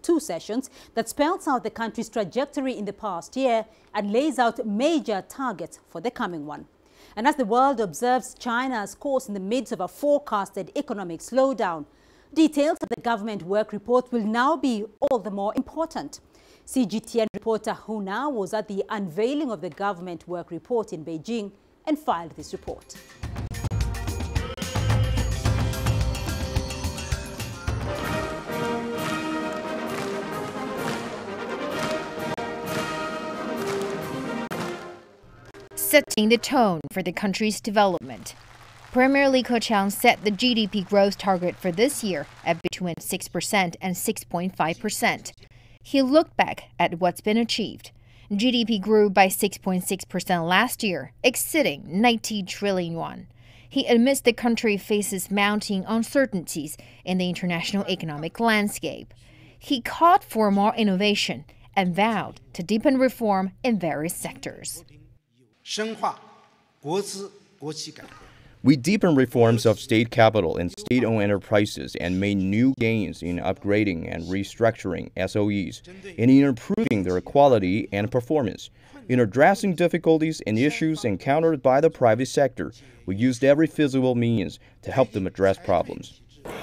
two sessions that spells out the country's trajectory in the past year and lays out major targets for the coming one. And as the world observes China's course in the midst of a forecasted economic slowdown, details of the government work report will now be all the more important. CGTN reporter Hu Na was at the unveiling of the government work report in Beijing and filed this report. Setting the tone for the country's development. Premier Li Keqiang set the GDP growth target for this year at between 6% and 6.5%. He looked back at what's been achieved. GDP grew by 6.6% last year, exceeding 90 trillion yuan. He admits the country faces mounting uncertainties in the international economic landscape. He called for more innovation and vowed to deepen reform in various sectors. We deepened reforms of state capital and state-owned enterprises and made new gains in upgrading and restructuring SOEs and in improving their quality and performance. In addressing difficulties and issues encountered by the private sector, we used every feasible means to help them address problems.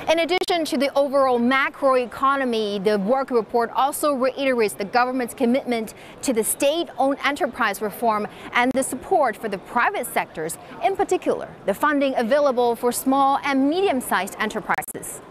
In addition to the overall macroeconomy, the work report also reiterates the government's commitment to the state-owned enterprise reform and the support for the private sectors, in particular, the funding available for small and medium-sized enterprises.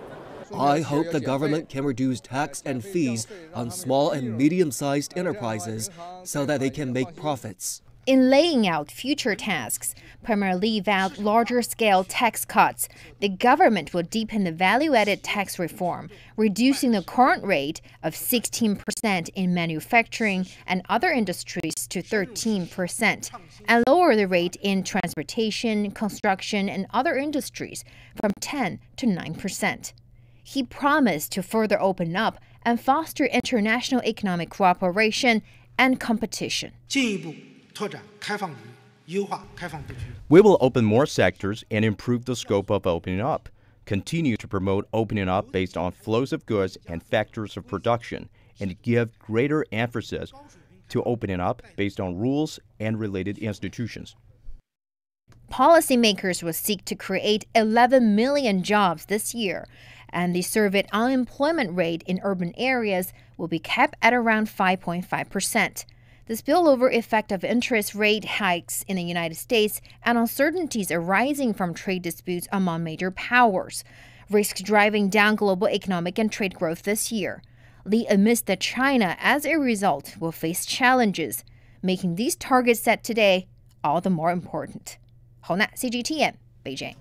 I hope the government can reduce tax and fees on small and medium-sized enterprises so that they can make profits. In laying out future tasks, Premier Li vowed larger-scale tax cuts. The government will deepen the value-added tax reform, reducing the current rate of 16% in manufacturing and other industries to 13%, and lower the rate in transportation, construction, and other industries from 10 to 9%. He promised to further open up and foster international economic cooperation and competition. We will open more sectors and improve the scope of opening up, continue to promote opening up based on flows of goods and factors of production, and give greater emphasis to opening up based on rules and related institutions. Policymakers will seek to create 11 million jobs this year, and the surveyed unemployment rate in urban areas will be kept at around 5.5%. The spillover effect of interest rate hikes in the United States and uncertainties arising from trade disputes among major powers risk driving down global economic and trade growth this year. Li admits that China, as a result, will face challenges, making these targets set today all the more important. Hu Na, CGTN, Beijing.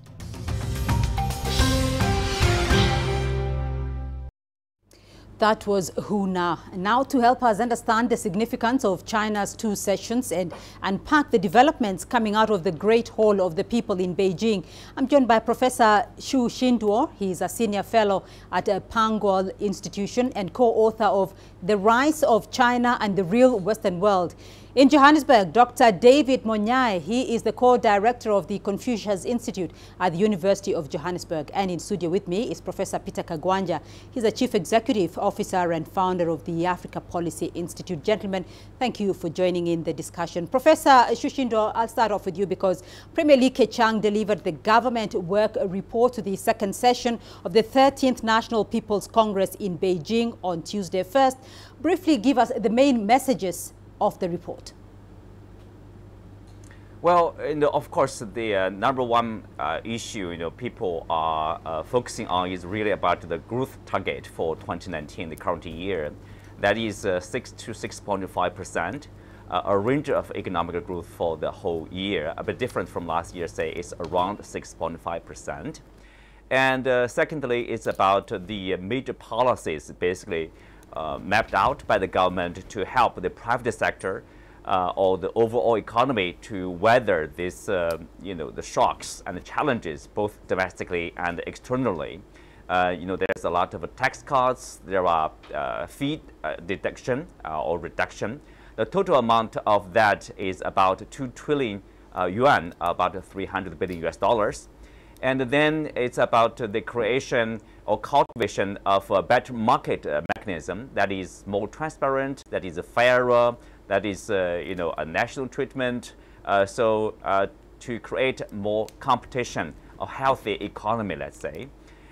That was Hu Na. Now to help us understand the significance of China's two sessions and unpack the developments coming out of the Great Hall of the People in Beijing, I'm joined by Professor Xu Xinduo. He is a senior fellow at Panguo Institution and co-author of The Rise of China and the Real Western World. In Johannesburg, Dr. David Monyai, he is the co-director of the Confucius Institute at the University of Johannesburg. And in studio with me is Professor Peter Kagwanja. He's the Chief Executive Officer and founder of the Africa Policy Institute. Gentlemen, thank you for joining in the discussion. Professor Xu Xinduo, I'll start off with you because Premier Li Keqiang delivered the government work report to the second session of the 13th National People's Congress in Beijing on Tuesday. First, briefly give us the main messages of the report. Well, of course, the number one issue people are focusing on is really about the growth target for 2019, the current year. That is 6 to 6.5%, a range of economic growth for the whole year, a bit different from last year. Say it's around 6.5%. And secondly, it's about the major policies basically mapped out by the government to help the private sector or the overall economy to weather this, the shocks and the challenges both domestically and externally. There's a lot of tax cuts, there are fee deduction or reduction. The total amount of that is about 2 trillion yuan, about $300 billion US. And then it's about the creation or cultivation of a better market mechanism that is more transparent, that is fairer, that is a national treatment. To create more competition, a healthy economy, let's say.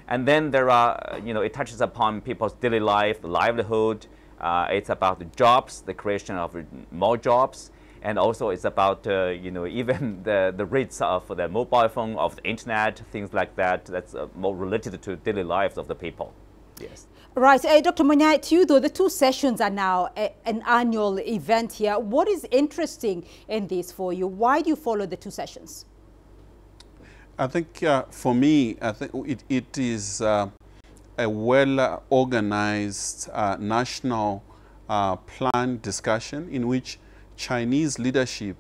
And then there are, it touches upon people's daily life, livelihood. It's about the jobs, the creation of more jobs. And also it's about, even the rates of the mobile phone, of the internet, things like that. That's more related to daily lives of the people. Yes. Right. Dr. Monyai, to you, though, the two sessions are now an annual event here. What is interesting in this for you? Why do you follow the two sessions? I think for me, I think it is a well-organized national plan discussion in which Chinese leadership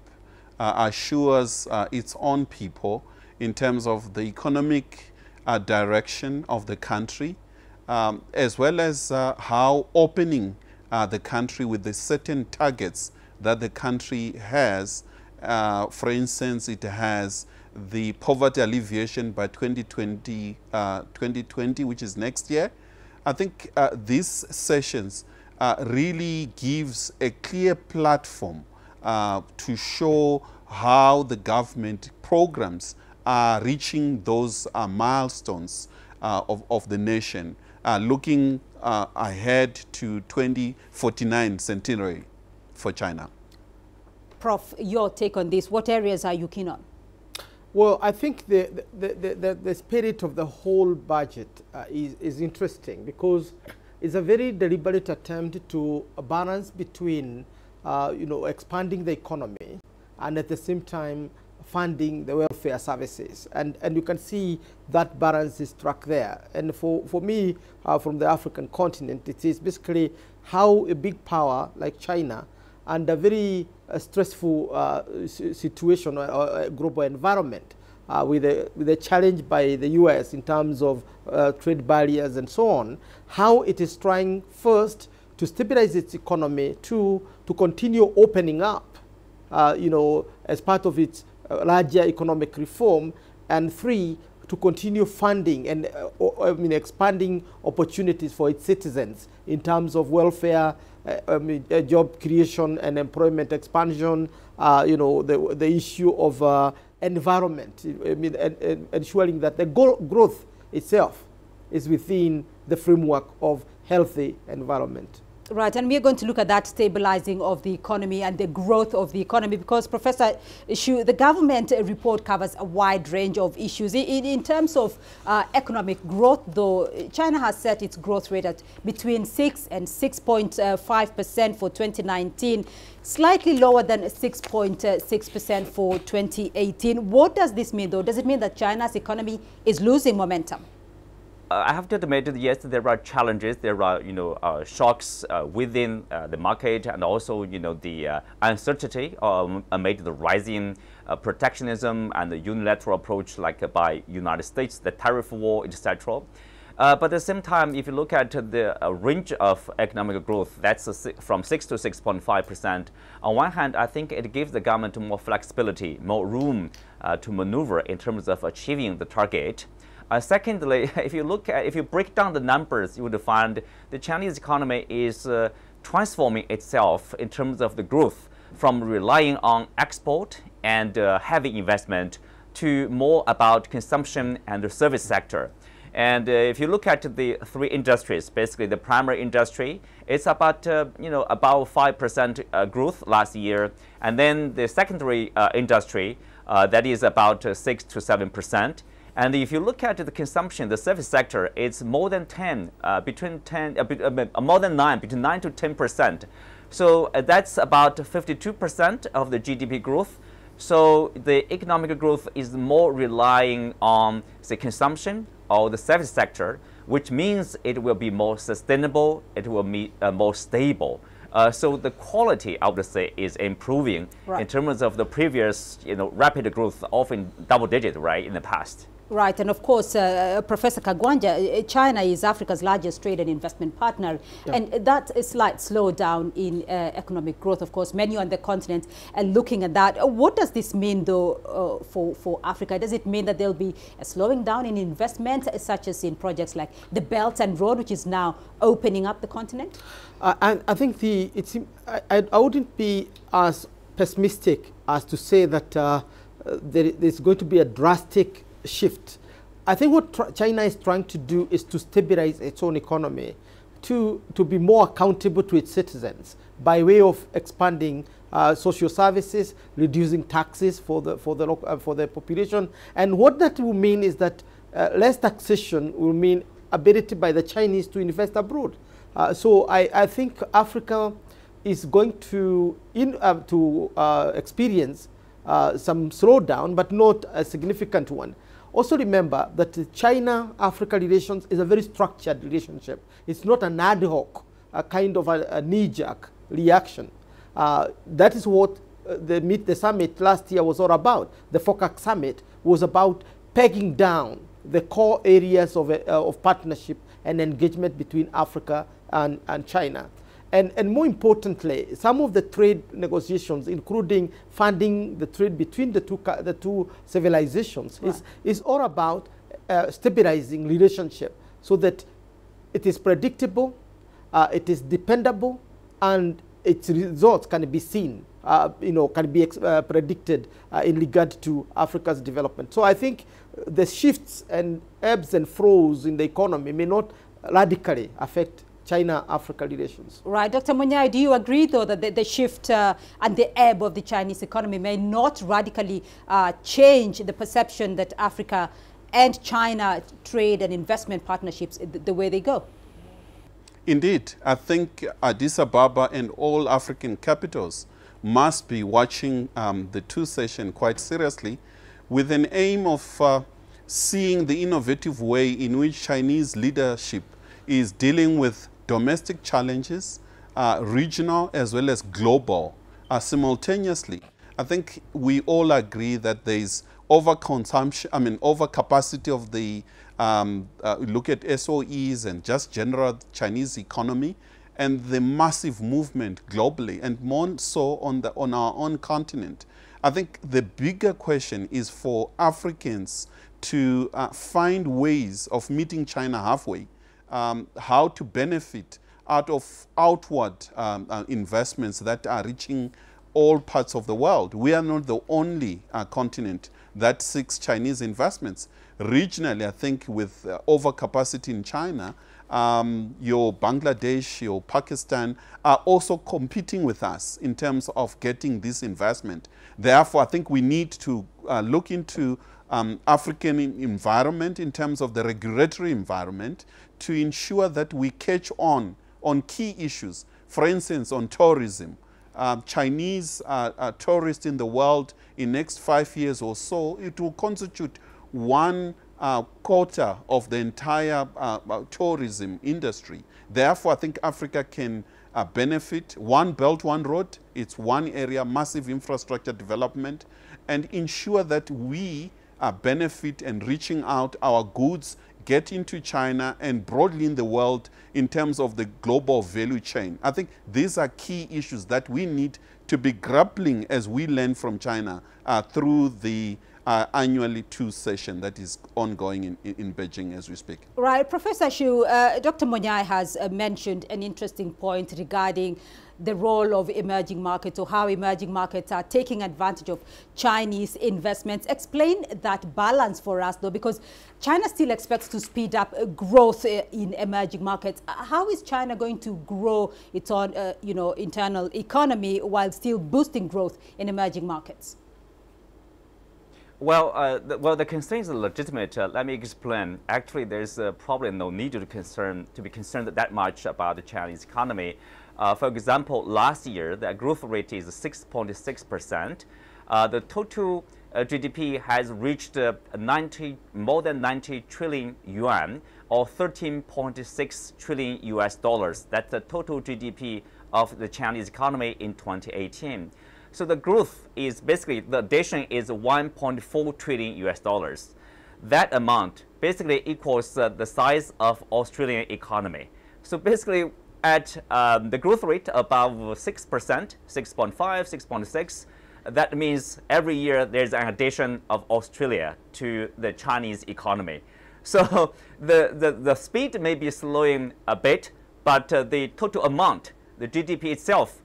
assures its own people in terms of the economic direction of the country, as well as how opening the country with the certain targets that the country has. For instance, it has the poverty alleviation by 2020, which is next year. I think these sessions really gives a clear platform to show how the government programs are reaching those milestones of the nation, looking ahead to 2049 centenary for China. Prof, your take on this. What areas are you keen on? Well, I think the spirit of the whole budget is interesting because it's a very deliberate attempt to balance between, expanding the economy and at the same time funding the welfare services. And you can see that balance is struck there. And for me, from the African continent, it is basically how a big power like China and a very stressful situation or global environment with a challenge by the U.S. in terms of trade barriers and so on, how it is trying first to stabilize its economy, to continue opening up, as part of its larger economic reform, and three, to continue funding and expanding opportunities for its citizens in terms of welfare, job creation and employment expansion, the issue of environment, ensuring that the growth itself is within the framework of healthy environment. Right, and we are going to look at that stabilizing of the economy and the growth of the economy because, Professor Xu, the government report covers a wide range of issues. In terms of economic growth, though, China has set its growth rate at between 6 and 6.5% for 2019, slightly lower than 6.6% for 2018. What does this mean, though? Does it mean that China's economy is losing momentum? I have to admit that yes, there are challenges. There are shocks within the market, and also the uncertainty amid the rising protectionism and the unilateral approach, like by United States, the tariff war, etc. But at the same time, if you look at the range of economic growth, that's from 6 to 6.5%. On one hand, I think it gives the government more flexibility, more room to maneuver in terms of achieving the target. Secondly, if you break down the numbers, you would find the Chinese economy is transforming itself in terms of the growth from relying on export and heavy investment to more about consumption and the service sector. And if you look at the three industries, basically the primary industry, it's about about 5% growth last year, and then the secondary industry that is about 6 to 7%. And if you look at the consumption, the service sector, it's more than 10, more than 9, between 9 to 10%. So that's about 52% of the GDP growth. So the economic growth is more relying on the consumption or the service sector, which means it will be more sustainable, it will be more stable. So the quality, I would say, is improving in terms of the previous, rapid growth, often double digit, right, in the past. Right, and of course, Professor Kagwanja, China is Africa's largest trade and investment partner, and that's a slight slowdown in economic growth. Of course, many on the continent are looking at that. What does this mean, though, for Africa? Does it mean that there'll be a slowing down in investment, such as in projects like the Belt and Road, which is now opening up the continent? I think I wouldn't be as pessimistic as to say that there's going to be a drastic shift. I think what China is trying to do is to stabilize its own economy, to be more accountable to its citizens by way of expanding social services, reducing taxes for the population. And what that will mean is that less taxation will mean ability by the Chinese to invest abroad. So I think Africa is going to experience some slowdown, but not a significant one. Also remember that China-Africa relations is a very structured relationship. It's not an ad hoc, kind of a knee-jerk reaction. That is what the summit last year was all about. The FOCAC summit was about pegging down the core areas of partnership and engagement between Africa and China. And more importantly, some of the trade negotiations, including funding the trade between the two civilizations, right, is all about stabilizing relationship so that it is predictable, it is dependable, and its results can be seen, can be predicted in regard to Africa's development. So I think the shifts and ebbs and flows in the economy may not radically affect China-Africa relations. Right. Dr. Munyai, do you agree, though, that the shift and the ebb of the Chinese economy may not radically change the perception that Africa and China trade and investment partnerships the way they go? Indeed. I think Addis Ababa and all African capitals must be watching the two sessions quite seriously with an aim of seeing the innovative way in which Chinese leadership is dealing with domestic challenges, regional as well as global, simultaneously. I think we all agree that there is overconsumption, overcapacity of the, look at SOEs and just general Chinese economy, and the massive movement globally, and more so on our own continent. I think the bigger question is for Africans to find ways of meeting China halfway. How to benefit out of outward investments that are reaching all parts of the world. We are not the only continent that seeks Chinese investments. Regionally, I think with overcapacity in China, your Bangladesh, your Pakistan are also competing with us in terms of getting this investment. Therefore, I think we need to look into African environment in terms of the regulatory environment to ensure that we catch on key issues. For instance, on tourism. Chinese tourists in the world in next 5 years or so, it will constitute 1/4 of the entire tourism industry. Therefore, I think Africa can benefit. One Belt, One Road, it's one area, massive infrastructure development, and ensure that we benefit and reaching out our goods, get into China and broadly in the world in terms of the global value chain. I think these are key issues that we need to be grappling as we learn from China through the annually 2 session that is ongoing in Beijing as we speak. Right. Professor Shu, Dr. Munyai has mentioned an interesting point regarding the role of emerging markets, or how emerging markets are taking advantage of Chinese investments. Explain that balance for us, though, because China still expects to speed up growth in emerging markets. How is China going to grow its own, internal economy while still boosting growth in emerging markets? Well, the concerns are legitimate. Let me explain. Actually, there's probably no need to be concerned that much about the Chinese economy. For example, last year, the growth rate is 6.6%. The total GDP has reached more than 90 trillion yuan, or 13.6 trillion US dollars. That's the total GDP of the Chinese economy in 2018. So the growth is basically, the addition is 1.4 trillion US dollars. that amount basically equals the size of Australian economy. So basically at the growth rate above 6%, 6.5, 6.6, that means every year there's an addition of Australia to the Chinese economy. So the speed may be slowing a bit, but the total amount, the GDP itself,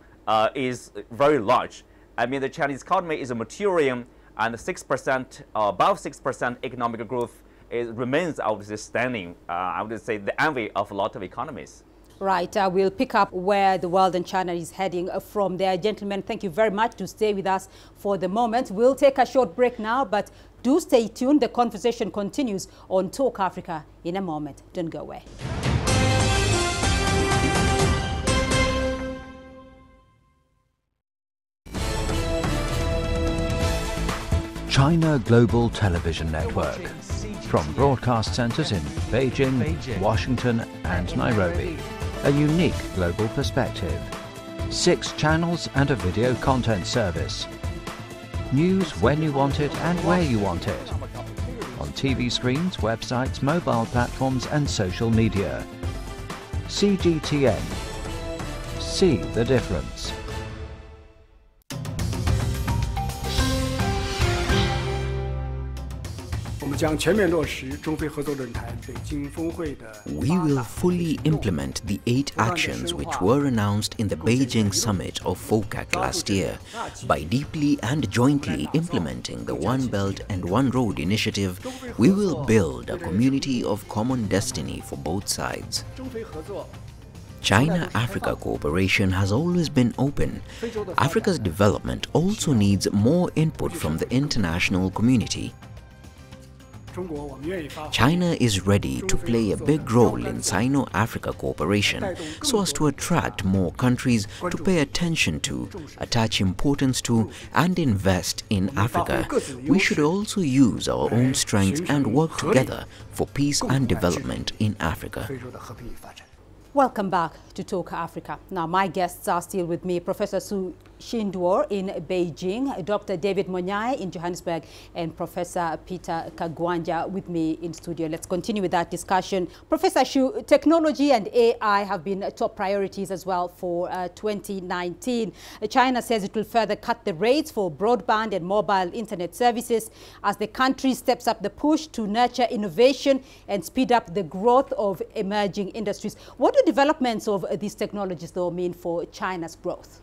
is very large. I mean, the Chinese economy is maturing, and 6%, above 6% economic growth remains outstanding. I would say the envy of a lot of economies. Right, we'll pick up where the world and China is heading from there. Gentlemen, thank you very much to stay with us for the moment. We'll take a short break now, but do stay tuned. The conversation continues on Talk Africa in a moment. Don't go away. China Global Television Network. From broadcast centers in Beijing, Washington and Nairobi. A unique global perspective. 6 channels and a video content service. News when you want it and where you want it. On TV screens, websites, mobile platforms and social media. CGTN. See the difference. We will fully implement the 8 actions which were announced in the Beijing summit of FOCAC last year by deeply and jointly implementing the One Belt and One Road initiative. We will build a community of common destiny for both sides. China-Africa cooperation has always been open. Africa's development also needs more input from the international community. China is ready to play a big role in Sino-Africa cooperation so as to attract more countries to pay attention to, attach importance to, and invest in Africa. We should also use our own strengths and work together for peace and development in Africa. Welcome back to Talk Africa. Now, my guests are still with me, Professor Su Xinduo in Beijing, Dr. David Monyai in Johannesburg, and Professor Peter Kagwanja with me in studio. Let's continue with that discussion. Professor Xu, technology and AI have been top priorities as well for 2019. China says it will further cut the rates for broadband and mobile internet services as the country steps up the push to nurture innovation and speed up the growth of emerging industries. What do developments of these technologies, though, mean for China's growth?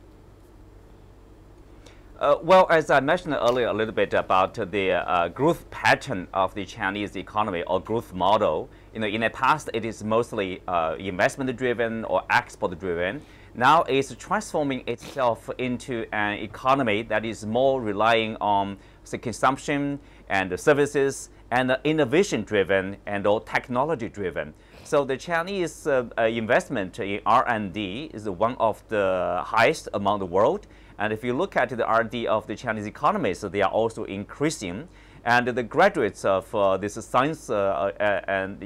Well, as I mentioned earlier a little bit about the growth pattern of the Chinese economy or growth model, in the past it is mostly investment driven or export driven. Now it's transforming itself into an economy that is more relying on consumption and services and innovation driven and or technology driven. So the Chinese investment in R&D is one of the highest among the world. And if you look at the R&D of the Chinese economy, so they are also increasing. And the graduates of this science and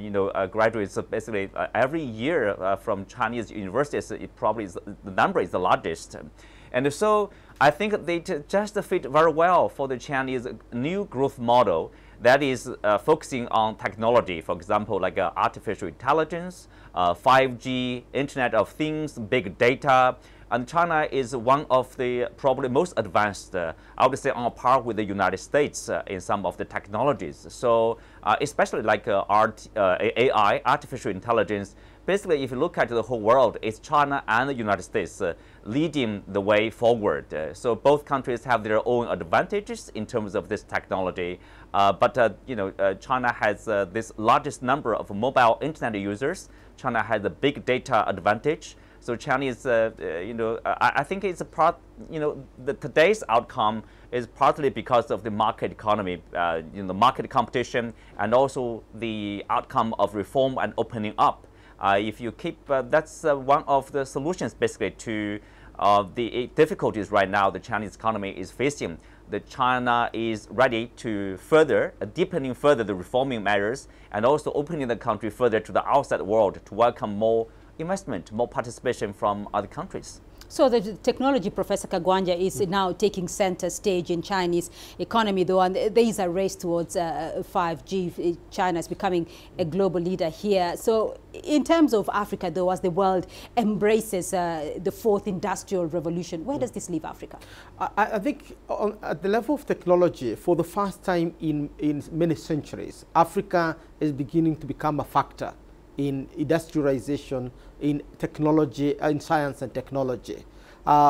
graduates basically every year from Chinese universities, it probably is, the number is the largest. And so I think they just fit very well for the Chinese new growth model that is focusing on technology, for example, like artificial intelligence, 5G, Internet of Things, big data. And China is one of the probably most advanced, I would say on par with the United States in some of the technologies. So especially like AI, artificial intelligence, basically if you look at the whole world, it's China and the United States leading the way forward. So both countries have their own advantages in terms of this technology. But China has this largest number of mobile internet users. China has a big data advantage. So Chinese, I think it's a part, today's outcome is partly because of the market economy, market competition, and also the outcome of reform and opening up. If you keep, that's one of the solutions basically to the difficulties right now the Chinese economy is facing. The China is ready to further, deepening further the reforming measures and also opening the country further to the outside world to welcome more investment, more participation from other countries. So the technology, Professor Kagwanja, is now taking center stage in Chinese economy, though, and there is a race towards 5G. China is becoming a global leader here. So in terms of Africa, though, as the world embraces the fourth industrial revolution, where does this leave Africa? I think at the level of technology, for the first time in many centuries, Africa is beginning to become a factor in industrialization, in technology, in science and technology.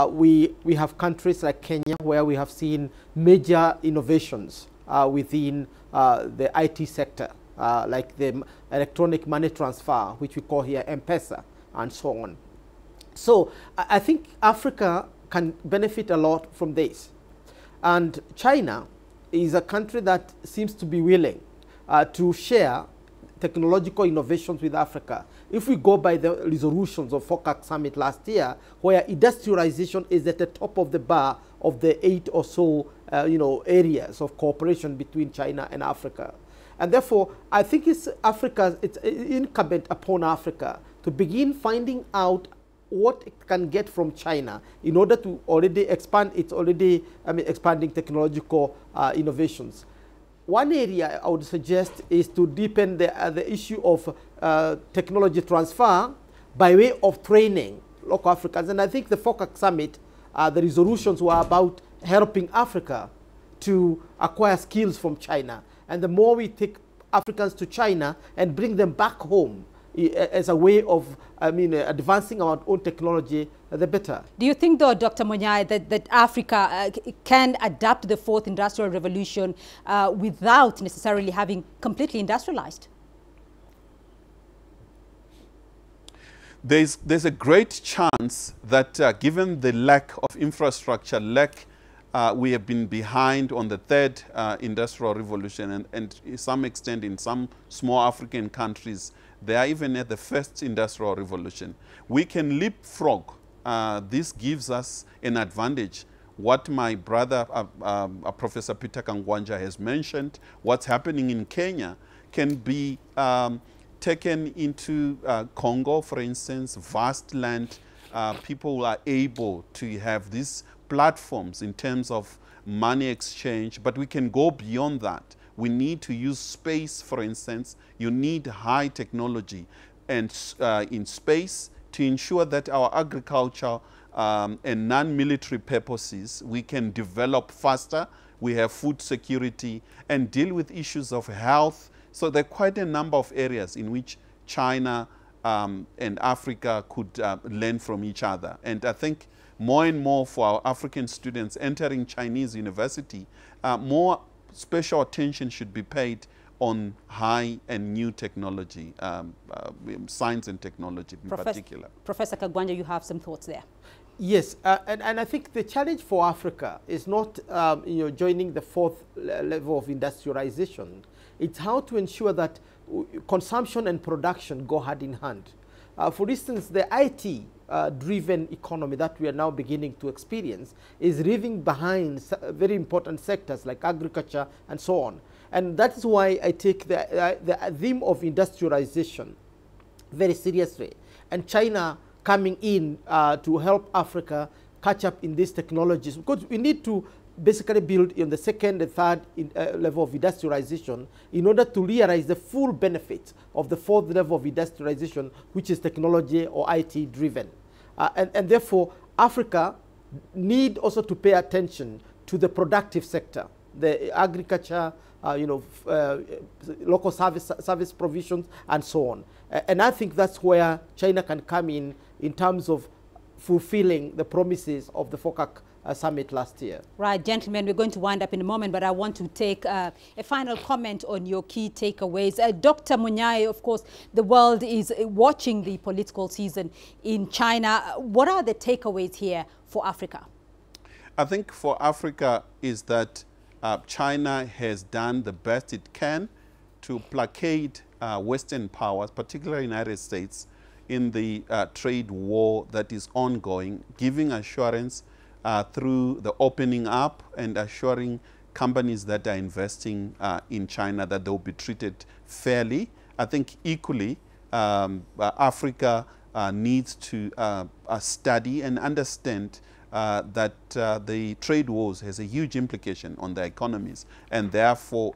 We have countries like Kenya where we have seen major innovations within the IT sector, like the electronic money transfer, which we call here M-Pesa, and so on. So I think Africa can benefit a lot from this. And China is a country that seems to be willing to share technological innovations with Africa. If we go by the resolutions of FOCAC Summit last year, where industrialization is at the top of the bar of the 8 or so areas of cooperation between China and Africa. And therefore, I think it's incumbent upon Africa to begin finding out what it can get from China in order to already expand its expanding technological innovations. One area I would suggest is to deepen the issue of technology transfer by way of training local Africans. And I think the FOCAC Summit, the resolutions were about helping Africa to acquire skills from China. And the more we take Africans to China and bring them back home as a way of advancing our own technology, the better. Do you think, though, Dr. Munyai, that Africa can adapt to the fourth industrial revolution without necessarily having completely industrialized? There's a great chance that given the lack of infrastructure, we have been behind on the third industrial revolution, and to some extent in some small African countries, they are even at the first industrial revolution. We can leapfrog. This gives us an advantage. What my brother, Professor Peter Kagwanja, has mentioned, what's happening in Kenya, can be taken into Congo, for instance, vast land. People are able to have these platforms in terms of money exchange, but we can go beyond that. We need to use space, for instance. You need high technology and in space to ensure that our agriculture and non-military purposes, we can develop faster. We have food security and deal with issues of health. So there are quite a number of areas in which China and Africa could learn from each other. And I think more and more for our African students entering Chinese university, more special attention should be paid on high and new technology, science and technology in particular. Professor Kagwanja, you have some thoughts there. Yes, and I think the challenge for Africa is not joining the fourth level of industrialization. It's how to ensure that consumption and production go hand in hand. For instance, the IT-driven economy that we are now beginning to experience is leaving behind very important sectors like agriculture and so on. And that is why I take the theme of industrialization very seriously. And China coming in to help Africa catch up in these technologies, because we need to basically build in the second and third level of industrialization in order to realize the full benefits of the fourth level of industrialization, which is technology or IT driven. And therefore, Africa need also to pay attention to the productive sector, the agriculture, local service provisions, and so on. And I think that's where China can come in terms of fulfilling the promises of the FOCAC Summit last year. Right, gentlemen, we're going to wind up in a moment, but I want to take a final comment on your key takeaways. Dr. Munyai, of course, the world is watching the political season in China. What are the takeaways here for Africa? I think for Africa is that China has done the best it can to placate Western powers, particularly the United States, in the trade war that is ongoing, giving assurance through the opening up and assuring companies that are investing in China that they will be treated fairly. I think equally, Africa needs to study and understand that the trade wars has a huge implication on their economies, and therefore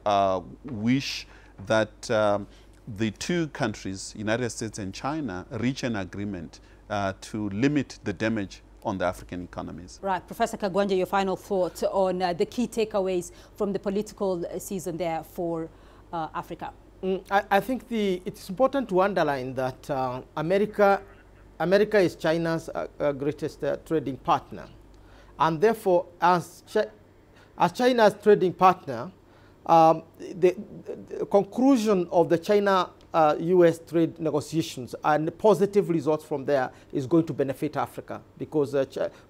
wish that the two countries, United States and China, reach an agreement to limit the damage on the African economies. Right. Professor Kagwanja, your final thoughts on the key takeaways from the political season there for Africa? I think it's important to underline that America is China's greatest trading partner. And therefore, as China's trading partner, the conclusion of the China-US trade negotiations and positive results from there is going to benefit Africa, because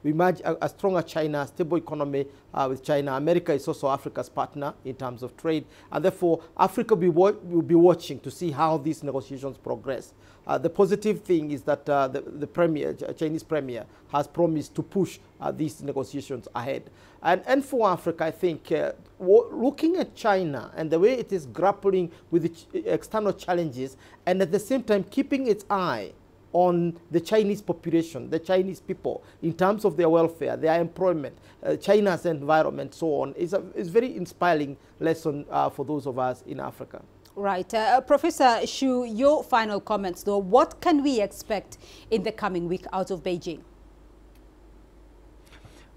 we imagine a stronger China, a stable economy with China. America is also Africa's partner in terms of trade, and therefore Africa will be watching to see how these negotiations progress. The positive thing is that the Chinese premier has promised to push these negotiations ahead. And for Africa, I think looking at China and the way it is grappling with its external challenges, and at the same time keeping its eye on the Chinese population, the Chinese people, in terms of their welfare, their employment, China's environment, so on, is a very inspiring lesson for those of us in Africa. Right. Professor Shu, your final comments, though. What can we expect in the coming week out of Beijing?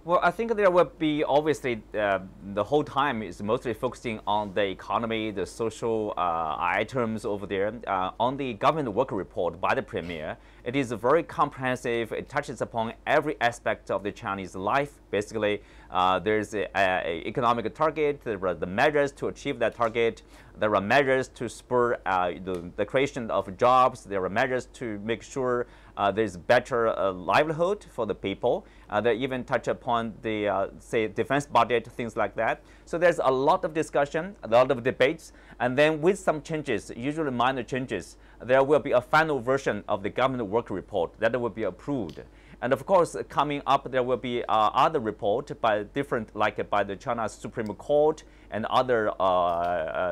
Well, I think there will be, obviously, the whole time is mostly focusing on the economy, the social items over there. On the government work report by the premier, it is very comprehensive. It touches upon every aspect of the Chinese life. Basically, there's an economic target, there are the measures to achieve that target, there are measures to spur the creation of jobs, there are measures to make sure there's better livelihood for the people. They even touch upon the, say, defense budget, things like that. So there's a lot of discussion, a lot of debates, and then with some changes, usually minor changes, there will be a final version of the government work report that will be approved. And of course, coming up, there will be other report by different, like by the China Supreme Court and other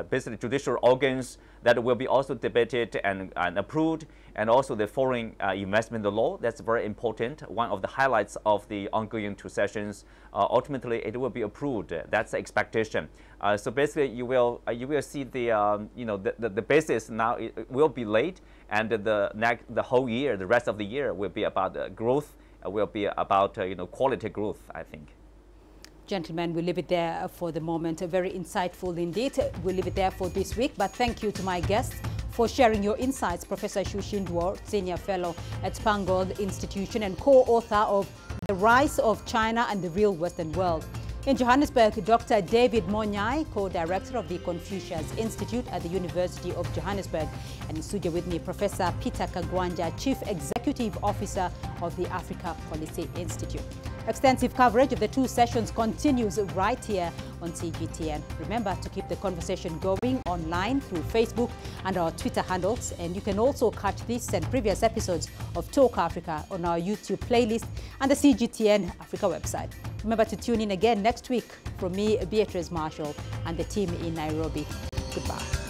basically judicial organs that will be also debated and approved, and also the foreign investment law. That's very important. One of the highlights of the ongoing 2 sessions. Ultimately, it will be approved. That's the expectation. So basically, you will see the the basis now will be laid, and the whole year, the rest of the year will be about growth. Will be about quality growth, I think. Gentlemen, we'll leave it there for the moment. Very insightful indeed. We'll leave it there for this week, but thank you to my guests for sharing your insights. Professor Shu Shindwo, Senior Fellow at Spangold Institution and co-author of The Rise of China and the Real Western World. In Johannesburg, Dr. David Monyai, co-director of the Confucius Institute at the University of Johannesburg. And in studio with me, Professor Peter Kagwanja, Chief Executive Officer of the Africa Policy Institute. Extensive coverage of the 2 sessions continues right here on CGTN. Remember to keep the conversation going online through Facebook and our Twitter handles. And you can also catch this and previous episodes of Talk Africa on our YouTube playlist and the CGTN Africa website. Remember to tune in again next week from me, Beatrice Marshall, and the team in Nairobi. Goodbye.